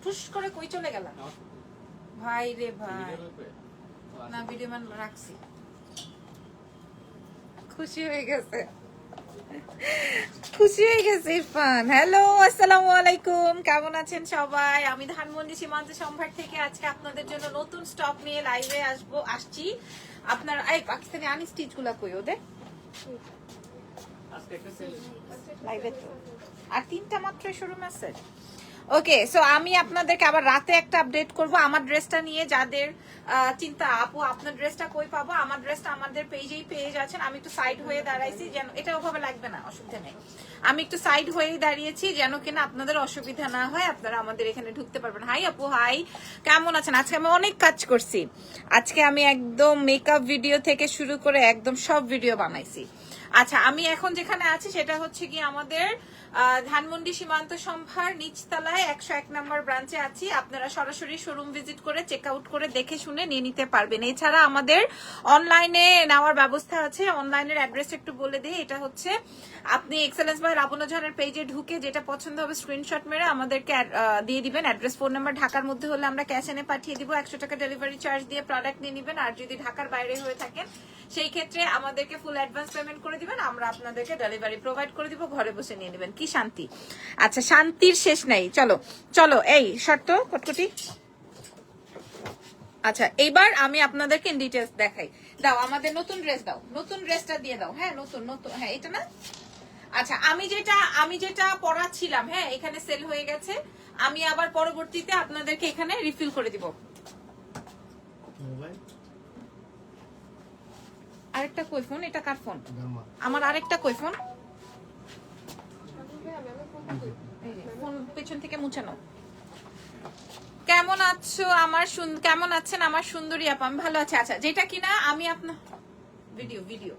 ঠুস করে কই চলে গেল ভাই রে ভাই না ভিডিও মান রাখছি খুশি হয়ে গেছে ইরফান হ্যালো আসসালামু আলাইকুম কেমন আছেন সবাই আমি ধানমন্ডি সীমান্ত সম্ভার থেকে আজকে আপনাদের জন্য নতুন স্টক নিয়ে লাইভে আসছি আপনার এই পাকিস্তানি আনস্টিচ গুলা কই ওদের আজকে একটা সেল লাইভে তো আর 3টা মাত্র শোরুম আছে ওকে সো আমি আপনাদেরকে আবার রাতে একটা আপডেট করব আমার ড্রেসটা নিয়ে যাদের চিন্তা আপু আপনার ড্রেসটা কই পাবো আমার ড্রেসটা আমাদের পেজেই পেজ আছেন আমি একটু সাইড হয়ে দাঁড়াইছি যেন এটা ওভাবে লাগবে না অসুবিধা নেই আমি একটু সাইড হয়েই দাঁড়িয়েছি যেন কিনা আপনাদের অসুবিধা না হয় আপনারা আমাদের এখানে ঢুকতে পারবেন হাই আপু হাই কেমন আছেন আজকে আমি অনেক কাজ করছি আজকে আমি একদম মেকআপ ভিডিও থেকে শুরু করে একদম সব ভিডিও বানাইছি আচ্ছা আমি এখন যেখানে আছি সেটা হচ্ছে কি আমাদের ধানমন্ডি সীমান্ত সম্ভার নিচতলায় 101 নম্বর ব্রাঞ্চে আছি আপনারা সরাসরি শোরুম ভিজিট করে চেক আউট করে দেখে শুনে নিয়ে নিতে পারবেন এছাড়া আমাদের অনলাইনে নেওয়ার ব্যবস্থা আছে অনলাইনের অ্যাড্রেস একটু বলে দিই এটা হচ্ছে আপনি এক্সেলেন্স বাই লাবণ্য জাহানের পেজে ঢুকে যেটা পছন্দ হবে স্ক্রিনশট মেরে আমাদেরকে দিয়ে দিবেন অ্যাড্রেস ফোন নাম্বার ঢাকার মধ্যে হলে আমরা ক্যাশ এনে পাঠিয়ে দিব 100 টাকা ডেলিভারি চার্জ দিয়ে প্রোডাক্ট নিয়ে নেবেন আর যদি ঢাকার বাইরে হয়ে থাকেন সেই ক্ষেত্রে আমাদেরকে ফুল অ্যাডভান্স পেমেন্ট করে দিবেন আমরা আপনাদেরকে ডেলিভারি প্রোভাইড করে দিব ঘরে বসে নিয়ে নেবেন কি শান্তি আচ্ছা শান্তির শেষ নাই চলো চলো এই শর্ত কটকটি আচ্ছা এইবার আমি আপনাদেরকে ইন ডিটেইলস দেখাই দাও আমাদের নতুন ড্রেস দাও নতুন ড্রেসটা দিয়ে দাও হ্যাঁ নতুন নতুন হ্যাঁ এটা না আচ্ছা আমি যেটা পরাচ্ছিলাম হ্যাঁ এখানে সেল হয়ে গেছে আমি আবার পরবর্তীতে আপনাদেরকে এখানে রিফিল করে দিব আরেকটা কই ফোন এটা কার ফোন আমার আরেকটা কই ফোন ফোন পেছন থেকে মুছে নাও কেমন আছো কেমন আছেন আমার সুন্দরী আপা আমি ভালো আছি আচ্ছা যেটা কিনা আমি আপনার ভিডিও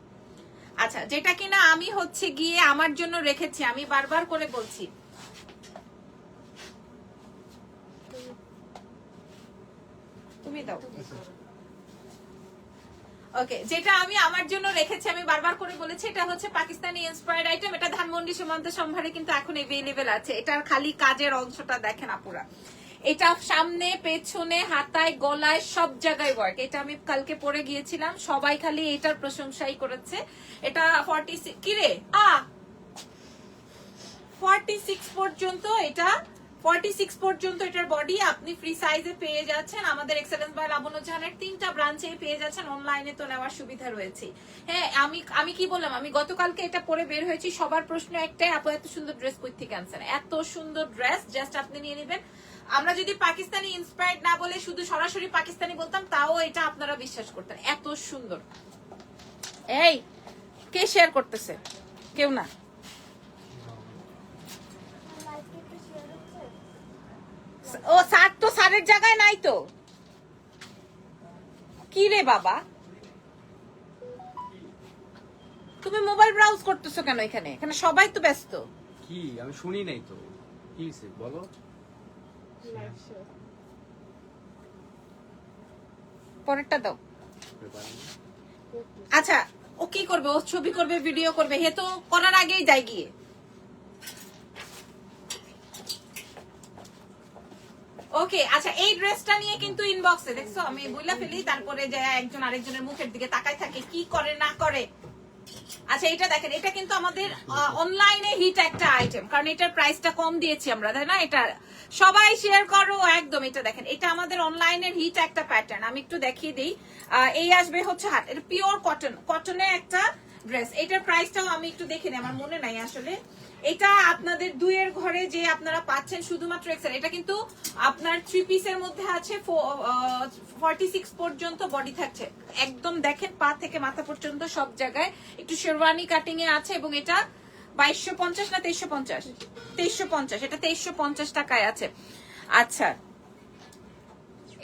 আচ্ছা যেটা কিনা আমি হচ্ছে গিয়ে আমার জন্য রেখেছি আমি বারবার করে বলছি তুমি দাও ওকে যেটা আমি আমার জন্য রেখেছি আমি বারবার করে বলেছি এটা হচ্ছে পাকিস্তানি ইন্সপায়ার্ড আইটেম এটা ধানমন্ডি সীমান্ত সম্ভারে কিন্তু এখন अवेलेबल আছে এটার খালি কাজের অংশটা দেখেন আপুরা এটা সামনে পেছনে হাতায় গলায় সব জায়গায় ওয়ার্ক এটা আমি কালকে পরে গিয়েছিলাম সবাই খালি এটার প্রশংসাই করেছে এটা 46 কি রে 46 পর্যন্ত এটা 46 পর্যন্ত এটার বডি আপনি ফ্রি সাইজে পেয়ে যাচ্ছেন আমাদের এক্সেলেন্স বাই লাবণ্য জাহানের 3টা ব্রাঞ্চে পেয়ে যাচ্ছেন অনলাইনে তো নেওয়ার সুবিধা রয়েছে হ্যাঁ আমি কি বললাম আমি গতকালকে এটা পরে বের হয়েছি সবার প্রশ্ন একটাই আপু এত সুন্দর ড্রেস কই থেকে আনছেন এত সুন্দর ড্রেস জাস্ট আপনি নিয়ে নেবেন আমরা যদি পাকিস্তানি ইন্সপায়ার্ড না বলে শুধু সরাসরি পাকিস্তানি বলতাম তাও এটা আপনারা বিশ্বাস করতেন এত সুন্দর এই কে শেয়ার করতেছে কেউ না ও স্যার তো স্যারের জায়গায় নাই তো কি রে বাবা তুমি মোবাইল ব্রাউজ করতেছো কেন এখানে এখানে সবাই তো ব্যস্ত কি আমি শুনি নাই তো কি হইছে বলো পরেরটা দাও আচ্ছা ও কি করবে ও ছবি করবে ভিডিও করবে হে তো করার আগেই যায় গিয়ে ওকে আচ্ছা এই ড্রেসটা নিয়ে কিন্তু ইনবক্সে দেখছো আমি বইলা ফেলি তারপরে যে একজন আরেকজনের মুখের দিকে তাকায় থাকে কি করে না করে আচ্ছা এটা দেখেন এটা কিন্তু আমাদের অনলাইনে হিট একটা আইটেম কারণ এটার প্রাইসটা কম দিয়েছি আমরা তাই না এটা সবাই শেয়ার করো একদম এটা দেখেন এটা আমাদের অনলাইনের হিট একটা প্যাটার্ন আমি একটু দেখিয়ে দিই এই আসবে হচ্ছে হাত এটা পিওর কটনের একটা ড্রেস এটার প্রাইসটাও আমি একটু দেখে নিই আমার মনে নাই আসলে এটা আপনাদের দুইয়ের ঘরে যে আপনারা পাচ্ছেন শুধুমাত্র এক্সেল এটা কিন্তু আপনার 3 পিসের মধ্যে আছে 46 পর্যন্ত বডি থাকছে একদম দেখেন পা থেকে মাথা পর্যন্ত সব জায়গায় একটু শেরওয়ানি কাটিং এ আছে এবং এটা 2250 না 2350 2350 এটা 2350 টাকায় আছে আচ্ছা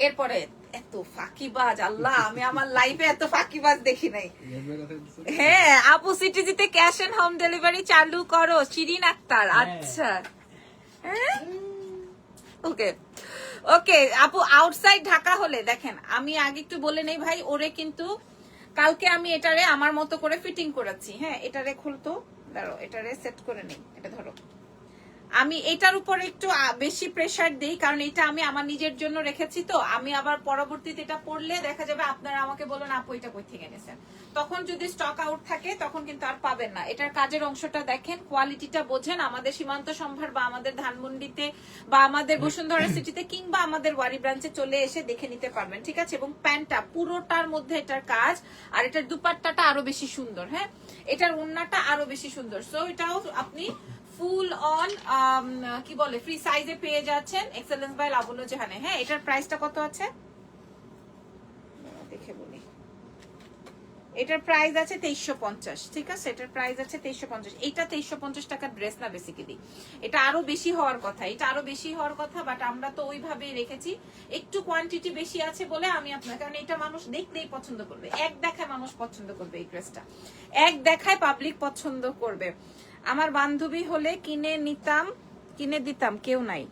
এরপরে এত ফাঁকিবাজ আল্লাহ আমি আমার লাইফে এত ফাঁকিবাজ দেখি নাই হ্যাঁ আপু সিটিজিতে ক্যাশ এন্ড হোম ডেলিভারি চালু করো শিরিন আক্তার আচ্ছা ওকে ওকে আপু আউটসাইড ঢাকা হলে দেখেন আমি আগে একটু বলে নেই ভাই ওরে কিন্তু কালকে আমি এটারে আমার মতো করে ফিটিং করেছি হ্যাঁ এটারে খুলতো দাঁড়ো এটারে সেট করে নেই এটা ধরো আমি এটার উপর একটু বেশি প্রেসার দিই, কারণ এটা আমি আমার নিজের জন্য রেখেছি। তো আমি আবার পরবর্তীতে এটা পড়লে দেখা যাবে আপনারা আমাকে বলুন আপু এটা কই থেকে এনেছেন, তখন যদি স্টক আউট থাকে তখন কিন্তু আর পাবেন না। এটার কাজের অংশটা দেখেন, কোয়ালিটিটা বোঝেন। আমাদের সীমান্ত সম্ভার বা আমাদের ধানমন্ডিতে বা আমাদের বসুন্ধরা সিটিতে কিংবা আমাদের ওয়ারি ব্রাঞ্চে চলে এসে দেখে নিতে পারবেন, ঠিক আছে। এবং প্যান্টটা পুরোটার মধ্যে এটার কাজ, আর এটার দুপাট্টাটা আরো বেশি সুন্দর। হ্যাঁ, এটার ওড়নাটা আরো বেশি সুন্দর। সো এটাও আপনি ফুল অন কি বলে ফ্রি সাইজে পেয়ে যাচ্ছেন এক্সেলেন্স বাই লাবণ্য জাহানে। হ্যাঁ, এটার প্রাইসটা কত আছে দেখে বলি। এটার প্রাইস আছে 2350, ঠিক আছে। এটার প্রাইস আছে 2350। এটা 2350 টাকার ড্রেস না বেসিক্যালি, এটা আরো বেশি হওয়ার কথা, এটা আরো বেশি হওয়ার কথা, বাট আমরা তো ওইভাবেই রেখেছি। একটু কোয়ান্টিটি বেশি আছে বলে আমি আপনার, কারণ এটা মানুষ দেখলেই পছন্দ করবে, এক দেখায় মানুষ পছন্দ করবে এই ড্রেসটা, এক দেখায় পাবলিক পছন্দ করবে। আমার বান্ধবী হলে কিনে দিতাম, কেউ নাই।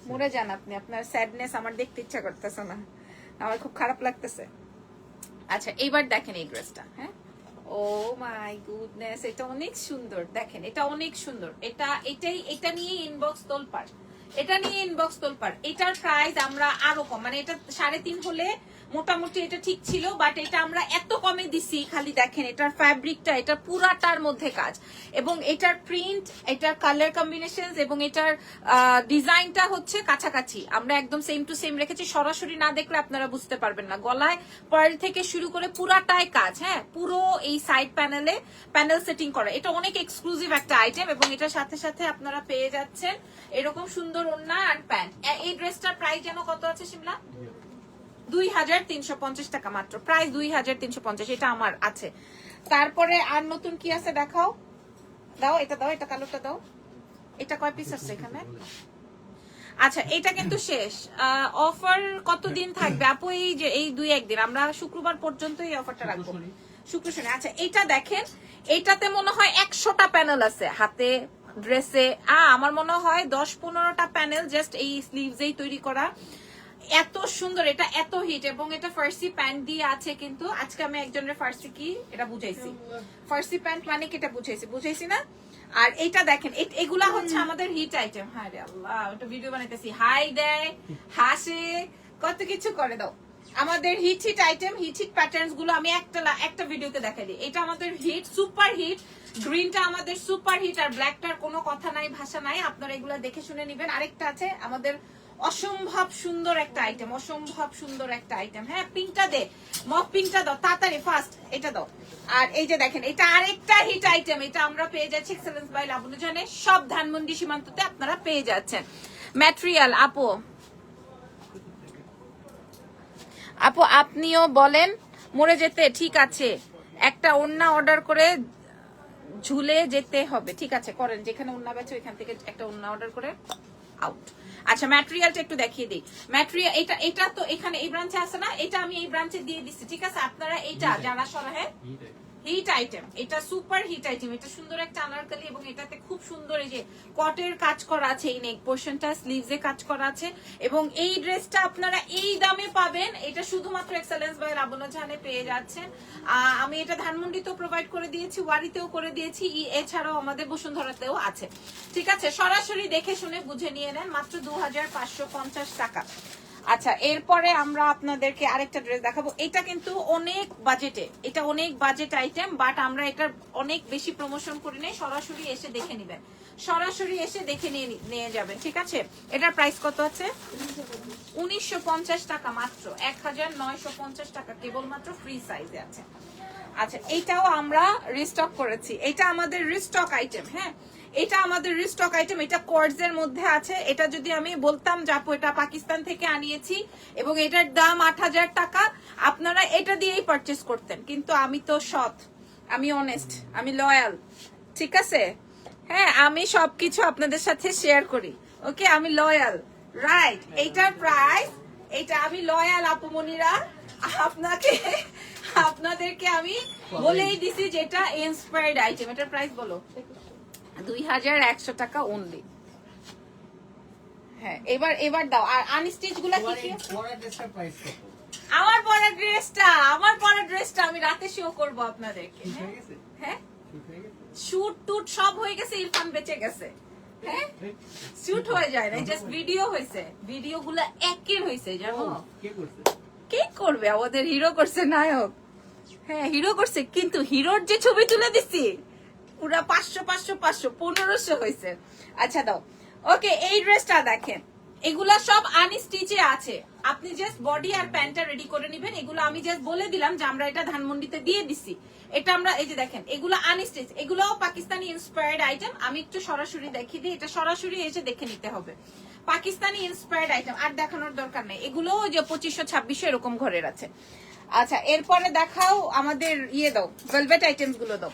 মরে যান আপনি, আপনার স্যাডনেস আমার দেখতে ইচ্ছা করতেছে না, আমার খুব খারাপ লাগতেছে। আচ্ছা, এইবার দেখেন এই ড্রেসটা। হ্যাঁ, ও মাই গুডনেস, এটা অনেক সুন্দর। দেখেন এটা অনেক সুন্দর। এটা নিয়ে ইনবক্স তোলপাড়, এটা নিয়ে ইনবক্স তোলপাড়। এটার প্রাইস আমরা আরো কম, মানে এটা 3.5 হলে মোটামুটি এটা ঠিক ছিল, বাট এটা আমরা এত কমে দিছি। খালি দেখেন এটার ফ্যাব্রিকটা, এটা পুরাটার মধ্যে কাজ, এবং এটার প্রিন্ট, এটার কালার কম্বিনেশন এবং এটার ডিজাইনটা হচ্ছে কাছাকাছি। আমরা একদম সেম টু সেম রেখেছি, সরাসরি না দেখলে আপনারা বুঝতে পারবেন না। গলায় পার্ল থেকে শুরু করে পুরাটাই কাজ। হ্যাঁ, পুরো এই সাইড প্যানেল সেটিং করা। এটা অনেক এক্সক্লুসিভ একটা আইটেম, এবং এটার সাথে সাথে আপনারা পেয়ে যাচ্ছেন এরকম সুন্দর ওড়না আর প্যান্ট। এই ড্রেসটার প্রাইস যেন কত আছে শিমলা? 2350 টাকা মাত্র, প্রাইস 2350। এটা আমার আছে। তারপরে আর নতুন কি আছে দেখাও, দাও এটা, দাও এটা, কালোটা দাও। এটা কয় পিস আছে এখানে? আচ্ছা, এটা কিন্তু শেষ। অফার কতদিন থাকবে আপু? এই যে এই 2-1 দিন, আমরা শুক্রবার পর্যন্ত এই অফারটা রাখবো, শুক্র শনি। আচ্ছা, এটা দেখেন, এটাতে মনে হয় 100টা প্যানেল আছে হাতে, ড্রেসে। আমার মনে হয় 10-15টা প্যানেল জাস্ট এই স্লিভসেই তৈরি করা। এত সুন্দর, এটা এত হিট, এবং এটা ফার্সি প্যান্ট দিয়ে আছে। কিন্তু আজকে আমি একজনের ফার্সি কি এটা বুঝাইছি, ফার্সি প্যান্ট মানে কি এটা বুঝাইছি না। আর এটা দেখেন, এগুলা হচ্ছে আমাদের হিট আইটেম। হায় রে আল্লাহ, ওটা ভিডিও বানাইতেছি, হাই দেয়, হাসে, কত কিছু করে। দাও আমাদের হিট আইটেম, হিট প্যাটার্নস গুলো আমি একটা ভিডিওতে দেখাই দিই। এটা আমাদের হিট, সুপার হিট। গ্রিনটা আমাদের সুপার হিট, আর ব্ল্যাকটার কোনো কথা নাই, ভাষা নাই, আপনারা এগুলা দেখে শুনে নিবেন। আরেকটা আছে আমাদের অসম্ভব সুন্দর একটা আইটেম, অসম্ভব সুন্দর একটা আইটেম। হ্যাঁ, পিঙ্কটা দে, মফ পিঙ্কটা দাও তাড়াতাড়ি, ফাস্ট এটা দাও। আর এই যে দেখেন, এটা আরেকটা হিট আইটেম, এটা আমরা পেয়ে যাচ্ছি এক্সেলেন্স বাই লাবণ্য জাহানে সব ধানমন্ডি সীমান্ততে আপনারা পেয়ে যাচ্ছেন। ম্যাটেরিয়াল আপু আপনিও বলেন মরে যেতে, ঠিক আছে একটা ওড়না অর্ডার করে ঝুলে যেতে হবে, ঠিক আছে করেন, যেখানে ওড়না বেচে ওইখান থেকে একটা ওড়না অর্ডার করে আউট। আচ্ছা, ম্যাটেরিয়ালটা একটু দেখিয়ে দিই। ম্যাটেরিয়াল এটা তো এখানে এই ব্রাঞ্চে আছে না, এটা আমি এই ব্রাঞ্চে দিয়ে দিচ্ছি, ঠিক আছে। আপনারা এটা যারা সরাহে হিট আইটেম, এটা সুপার হিট আইটেম। এটা সুন্দর একটা আনারকলি, এবং এটাতে খুব সুন্দর এই যে কটের কাজ করা আছে, এই নেক পোর্শনটা স্লিভসে কাজ করা আছে। এবং এই ড্রেসটা আপনারা এই দামে পাবেন, এটা শুধুমাত্র এক্সেলেন্স বাই লাবণ্য জাহানে পেয়ে যাচ্ছেন। আমি এটা ধানমন্ডিতেও প্রোভাইড করে দিয়েছি, ওয়ারিতেও করে দিয়েছি, এছাড়াও আমাদের বসুন্ধরাতেও আছে, ঠিক আছে। সরাসরি দেখে শুনে বুঝে নিয়ে নেন, মাত্র 2550 টাকা। আচ্ছা, এরপরে আমরা আপনাদেরকে আরেকটা ড্রেস দেখাবো। এটা কিন্তু অনেক বাজেটে, এটা অনেক বাজেট আইটেম, বাট আমরা এটা অনেক বেশি প্রমোশন করি নাই। সরাসরি এসে দেখে নিবেন, সরাসরি এসে দেখে নিয়ে যাবেন, ঠিক আছে। এটার প্রাইস কত আছে? 1950 টাকা মাত্র, 1950 টাকা, কেবলমাত্র ফ্রি সাইজে আছে। আচ্ছা, এইটাও আমরা রিস্টক করেছি, এটা আমাদের রিস্টক আইটেম। হ্যাঁ, এটা আমাদের রিস্টক আইটেম, এটা কর্ডস এর মধ্যে আছে। এটা যদি আমি বলতাম যে আপু এটা পাকিস্তান থেকে আনিয়েছি এবং এটার দাম 8000 টাকা, আপনারা এটা দিয়েই পারচেস করতেন, কিন্তু আমি তো সৎ, আমি অনেস্ট, আমি লয়াল, ঠিক আছে। হ্যাঁ, আমি সবকিছু আপনাদের সাথে শেয়ার করি, ওকে, আমি লয়াল, রাইট। এইটার প্রাইস, এটা আমি লয়াল আপুমনিরা, আপনাদেরকে আমি বলেই দিছি যেটা ইন্সপায়ার্ড আইটেম। এটার প্রাইস বলো? 2100 টাকা অনলি। হ্যাঁ, এবার দাও। আর আনস্টিচ গুলা কি কি? আমার পরা ড্রেসটা আমি রাতে শো করব আপনাদেরকে। হ্যাঁ, শুট টুট সব হয়ে গেছে, ইরফান বেঁচে গেছে, হ্যাঁ শুট হয়ে যায় না, জাস্ট ভিডিও হয়েছে, ভিডিও গুলা একের হয়েছে জানো। কে করবে? আমাদের হিরো করছে, নায়ক। হ্যাঁ হিরো করছে, কিন্তু হিরোর যে ছবি তুলে দিচ্ছি পুরা 500 500 500 1500 হয়েছে। আচ্ছা দাও। ওকে, এই ড্রেসটা দেখেন, এগুলা সব আনস্টিচে আছে, আপনি জাস্ট বডি আর প্যান্টটা রেডি করে নেবেন। এগুলো আমি জাস্ট বলে দিলাম যে আমরা এটা ধানমন্ডিতে দিয়ে দিছি। এটা আমরা এই যে দেখেন, এগুলো আনস্টিচ, এগুলোও পাকিস্তানি ইন্সপায়ার্ড আইটেম। আমি একটু সরাসরি দেখিয়ে দিই, এটা সরাসরি এসে দেখে নিতে হবে। পাকিস্তানি ইন্সপায়ার্ড আইটেম, আর দেখানোর দরকার নেই। এগুলো যে 2500 2600 এরকম ঘরের আছে। আচ্ছা এরপরে দেখাও আমাদের ইয়ে দাও, ভেলভেট আইটেমস গুলো দাও।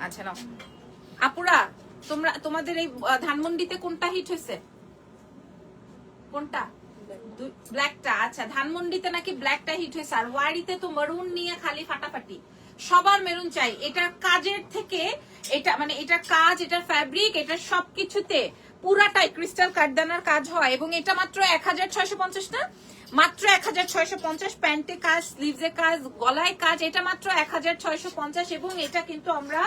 আচ্ছা নাও আপুরা, তোমাদের এই ধানমন্ডিতে কোনটা হিট হয়েছে? কোনটা? ব্ল্যাকটা। আচ্ছা ধানমন্ডিতে নাকি ব্ল্যাকটা হিট হয়েছে, আর ওয়ারিতে তো মেরুন নিয়ে খালি ফাটাফাটি। সবার মেরুন চাই। এটার কাজের থেকে এটা মানে এটার কাজ, এটার ফ্যাব্রিক, এটার সবকিছুতে পুরাটাই ক্রিস্টাল কাঠদানার কাজ হয়। এবং এটা মাত্র 1650 না, মাত্র 1650। প্যান্টে কাজ, স্লিভসে কাজ, গলায় কাজ, এটা মাত্র 1650। এবং এটা কিন্তু আমরা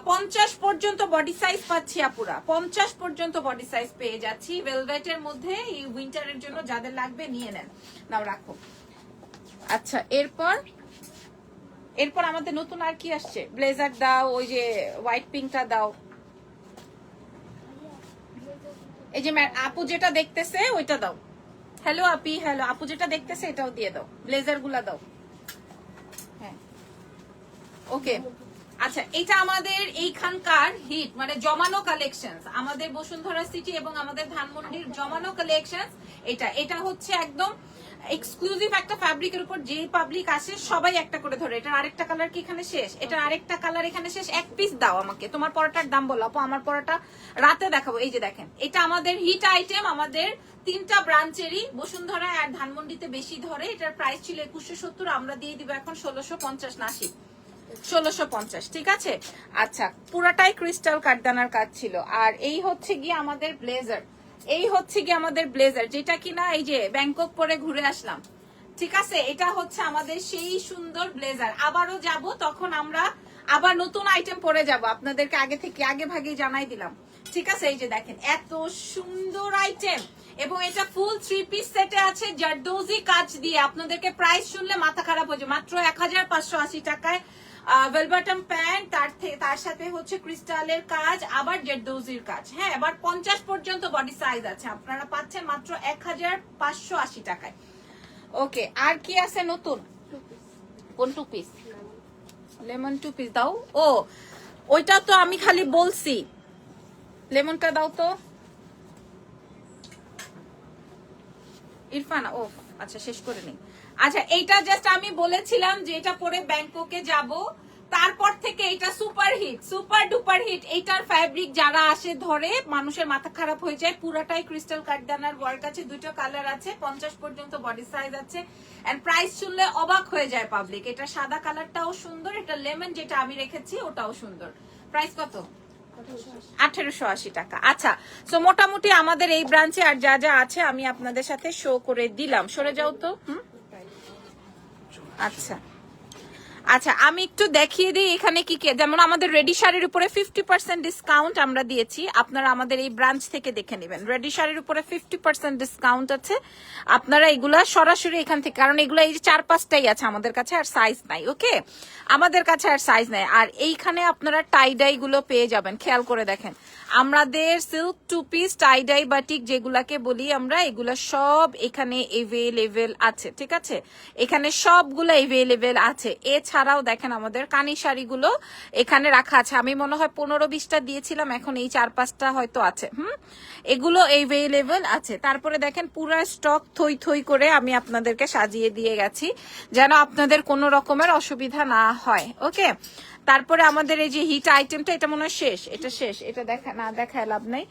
50 পর্যন্ত বডি সাইজ পাচ্ছি আপুরা, 50 পর্যন্ত বডি সাইজ পেয়ে যাচ্ছি ভেলভেটের মধ্যে। এই উইন্টারের জন্য যাদের লাগবে নিয়ে নেন। নাও রাখো। আচ্ছা এরপর আমাদের নতুন আর কি আসছে? ব্লেজার দাও, ওই যে হোয়াইট পিঙ্কটা দাও। এই যে আপু যেটা দেখতেছে ওইটা দাও। হ্যালো আপি, হ্যালো আপু যেটা দেখতেছে এটাও দিয়ে দাও, ব্লেজার গুলা দাও। হ্যাঁ ওকে। আচ্ছা এটা আমাদের এইখানকার হিট মানে জমানো কালেকশনস, আমাদের বসুন্ধরা সিটি এবং আমাদের ধানমন্ডির জমানো কালেকশনস। এটা হচ্ছে একদম এক্সক্লুসিভ একটা ফ্যাব্রিকের উপর যে পাবলিক আসে সবাই একটা করে ধরে। এটার আরেকটা কালার কি এখানে শেষ? এটার আরেকটা কালার এখানে শেষ। এক পিস দাও আমাকে। তোমার পরাটার দাম বলো আপু, আমার পরাটা রাতে দেখাবো। এই যে দেখেন, এটা আমাদের হিট আইটেম, আমাদের 3টা ব্রাঞ্চেরই, বসুন্ধরা আর ধানমন্ডিতে বেশি ধরে। এটার প্রাইস ছিল 2170, আমরা দিয়ে দিব এখন 1650 না 1650, ঠিক আছে। আচ্ছা পুরাটাই ক্রিস্টাল কাঠদানার কাজ ছিল। আর এই হচ্ছে গিয়ে আমাদের ব্লেজার, এই হচ্ছে গিয়ে আমাদের ব্লেজার, যেটা কিনা এই যে ব্যাংকক পরে ঘুরে আসলাম, ঠিক আছে। এটা হচ্ছে আমাদের সেই সুন্দর ব্লেজার। আবারও যাব, তখন আমরা আবার নতুন আইটেম পরে যাব, আপনাদেরকে আগে ভাগে জানাই দিলাম, ঠিক আছে। এই যে দেখেন এত সুন্দর আইটেম, এবং এটা ফুল 3 পিস সেটে আছে জারদোজি কাজ দিয়ে। আপনাদেরকে প্রাইস শুনলে মাথা খারাপ হয়ে যাবে, মাত্র 1580 টাকায় ভেলভেটম প্যান্ট, তার সাথে হচ্ছে ক্রিস্টালের কাজ, আবার জারদোজির কাজ। হ্যাঁ এবার 50 পর্যন্ত বডি সাইজ আছে, আপনারা পাচ্ছেন মাত্র 1580 টাকায়। ওকে আর কি আছে নতুন? কোন 2 পিস? লেমন 2 পিস দাও। ও ওইটা তো আমি খালি বলছি, লেমনটা দাও তো ইরফান। ও আচ্ছা শেষ করে নেই। আচ্ছা এইটা জাস্ট আমি বলেছিলাম যে এটা পরে ব্যাংককে যাব, তারপর থেকে এটা super hit, super duper hit. এইটার ফ্যাব্রিক যারা আসে ধরে মানুষের মাথা খারাপ হয়ে যায়। পুরাটাই ক্রিস্টাল কাঠদানার ওয়ার্ক আছে, 2টা কালার আছে, 50 পর্যন্ত বডি সাইজ আছে। এন্ড প্রাইস শুনলে অবাক হয়ে যায় পাবলিক। এটা সাদা কালারটাও সুন্দর, এটা লেমন যেটা আমি রেখেছি ওটাও সুন্দর। প্রাইস কত? 1880 টাকা। আচ্ছা তো মোটামুটি আমাদের এই ব্রাঞ্চে আর যা যা আছে আমি আপনাদের সাথে শো করে দিলাম। সরে যাও তো। আচ্ছা আমি একটু দেখিয়ে দিই এখানে কি কি। যেমন আমাদের রেডি শাড়ির উপরে 50% ডিসকাউন্ট আমরা দিয়েছি, আপনারা আমাদের এই ব্রাঞ্চ থেকে দেখে নেবেন। রেডি শাড়ির উপরে 50% ডিসকাউন্ট আছে, আপনারা এগুলা সরাসরি এখান থেকে, কারণ এগুলা এই যে 4-5টাই আছে আমাদের কাছে, আর সাইজ নাই। ওকে আমাদের কাছে আর সাইজ নাই। আর এইখানে আপনারা টাইডাই গুলো পেয়ে যাবেন, খেয়াল করে দেখেন। আমাদের সিল্ক 2 পিস টাইডাই বাটিক যেগুলাকে বলি আমরা, এগুলা সব এখানে এভেলেবেল আছে, ঠিক আছে। এখানে সবগুলো এভেলেবেল আছে। এছাড়াও দেখেন আমাদের কানি শাড়িগুলো এখানে রাখা আছে। আমি মনে হয় 15-20টা দিয়েছিলাম, এখন এই 4-5টা হয়তো আছে। এগুলো এভেলেবেল আছে। তারপরে দেখেন পুরো স্টক থই থই করে আমি আপনাদেরকে সাজিয়ে দিয়ে গেছি, যেন আপনাদের কোনো রকমের অসুবিধা না হয়। ওকে তারপরে আমাদের এই যে হিট আইটেমটা, এটা মনে হয় শেষ, এটা শেষ, এটা দেখায় লাভ নাই।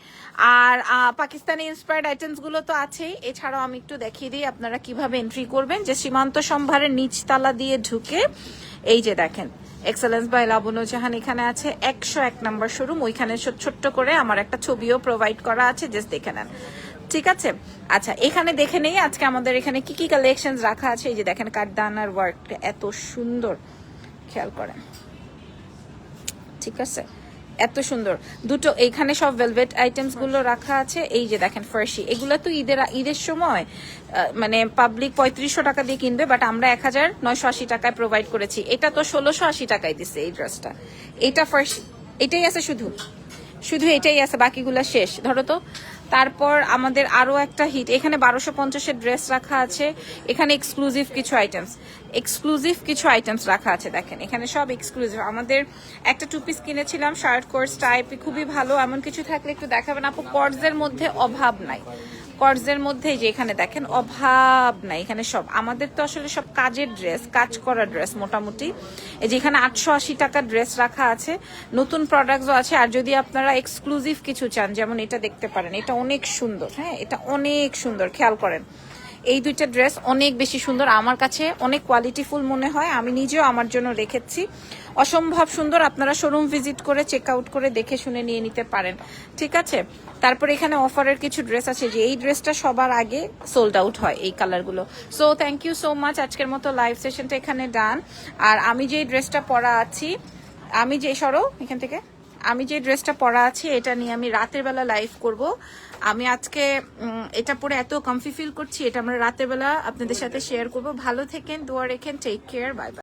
আর পাকিস্তানি ইন্সপায়ার্ড আইটেমস গুলো তো আছেই। এছাড়াও আমি একটু দেখিয়ে দিই আপনারা কিভাবে এন্ট্রি করবেন। যে সীমান্ত সম্ভারের নিচতলা দিয়ে ঢুকে এই যে দেখেন এক্সেলেন্স বাই লাবণ্য জাহান এখানে আছে, 101 নম্বর শোরুম। ওইখানে ছোট্ট করে আমার একটা ছবিও প্রোভাইড করা আছে, জাস্ট দেখে নেন, ঠিক আছে। আচ্ছা এখানে দেখে নেই আজকে আমাদের এখানে কি কি কালেকশন রাখা আছে। এই যে দেখেন কাঠদানার ওয়ার্ক এত সুন্দর, খেয়াল করেন, ঠিক আছে? এত সুন্দর দুটো এইখানে সব ভেলভেট আইটেমস গুলো রাখা আছে। এই যে দেখেন ফার্সি, এগুলো তো ঈদের সময় মানে পাবলিক 3500 টাকা দিয়ে কিনবে, বাট আমরা 1980 টাকায় প্রোভাইড করেছি। এটা তো 1680 টাকায় দিছে এই ড্রেসটা। এটা ফার্সি, এটাই আছে, শুধু এটাই আছে, বাকিগুলো শেষ। ধরো তো, তারপর আমাদের আরো একটা হিট, এখানে 1250-এর ড্রেস রাখা আছে। এখানে এক্সক্লুসিভ কিছু আইটেমস রাখা আছে। দেখেন এখানে সব এক্সক্লুসিভ। আমাদের একটা 2 পিস কিনেছিলাম শার্ট কোর্স টাইপ, খুবই ভালো। এমন কিছু থাকলে একটু দেখাবেন আপু। কর্ডসের মধ্যে অভাব নাই, কর্ডসের মধ্যে যে এখানে দেখেন অভাব নাই। এখানে সব আমাদের তো আসলে সব কাজের ড্রেস, কাজ করা ড্রেস মোটামুটি। এই যে এখানে 880 টাকার ড্রেস রাখা আছে, নতুন প্রোডাক্টসও আছে। আর যদি আপনারা এক্সক্লুসিভ কিছু চান, যেমন এটা দেখতে পারেন, এটা অনেক সুন্দর। হ্যাঁ, এটা অনেক সুন্দর, খেয়াল করেন। এই দুইটা ড্রেস অনেক বেশি সুন্দর, আমার কাছে অনেক কোয়ালিটিফুল মনে হয়। আমি নিজেও আমার জন্য রেখেছি, অসম্ভব সুন্দর। আপনারা শোরুম ভিজিট করে চেক আউট করে দেখে শুনে নিয়ে নিতে পারেন, ঠিক আছে? তারপর এখানে অফারের কিছু ড্রেস আছে, যে এই ড্রেসটা সবার আগে সোল্ড আউট হয়, এই কালারগুলো। So thank you so much. আজকের মতো লাইভ সেশনটা এখানে ডান। আর আমি যে ড্রেসটা পরা আছি, আমি যে ড্রেসটা পরা আছি, এটা নিয়ে আমি রাতের বেলা লাইভ করব। আমি আজকে এটা পরে এত কমফি ফিল করছি, এটা আমরা রাতের বেলা আপনাদের সাথে শেয়ার করব। ভালো থেকেন, দোয়া রেখেন, টেক কেয়ার, বাই বাই।